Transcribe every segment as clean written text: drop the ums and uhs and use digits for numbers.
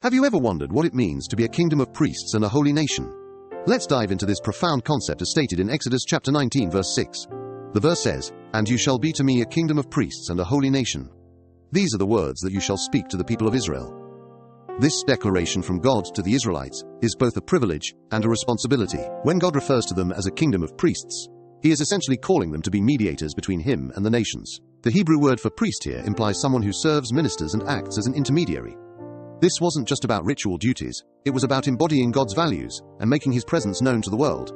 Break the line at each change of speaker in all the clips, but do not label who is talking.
Have you ever wondered what it means to be a kingdom of priests and a holy nation? Let's dive into this profound concept as stated in Exodus chapter 19 verse 6. The verse says, "And you shall be to me a kingdom of priests and a holy nation." These are the words that you shall speak to the people of Israel. This declaration from God to the Israelites is both a privilege and a responsibility. When God refers to them as a kingdom of priests, He is essentially calling them to be mediators between Him and the nations. The Hebrew word for priest here implies someone who serves, ministers, and acts as an intermediary. This wasn't just about ritual duties, it was about embodying God's values and making His presence known to the world.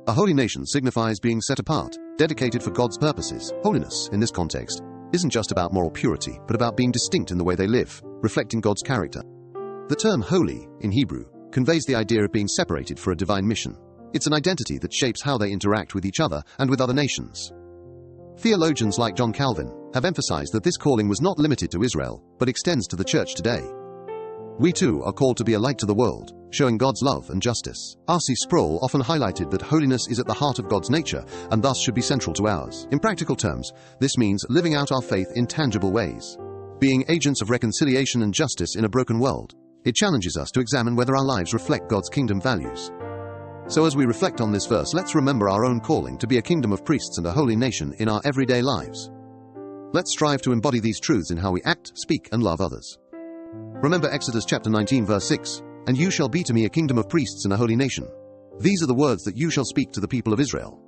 A holy nation signifies being set apart, dedicated for God's purposes. Holiness, in this context, isn't just about moral purity, but about being distinct in the way they live, reflecting God's character. The term holy, in Hebrew, conveys the idea of being separated for a divine mission. It's an identity that shapes how they interact with each other and with other nations. Theologians like John Calvin have emphasized that this calling was not limited to Israel, but extends to the church today. We too are called to be a light to the world, showing God's love and justice. R.C. Sproul often highlighted that holiness is at the heart of God's nature and thus should be central to ours. In practical terms, this means living out our faith in tangible ways, being agents of reconciliation and justice in a broken world. It challenges us to examine whether our lives reflect God's kingdom values. So as we reflect on this verse, let's remember our own calling to be a kingdom of priests and a holy nation in our everyday lives. Let's strive to embody these truths in how we act, speak, and love others. Remember Exodus chapter 19 verse 6, "And you shall be to me a kingdom of priests and a holy nation." These are the words that you shall speak to the people of Israel.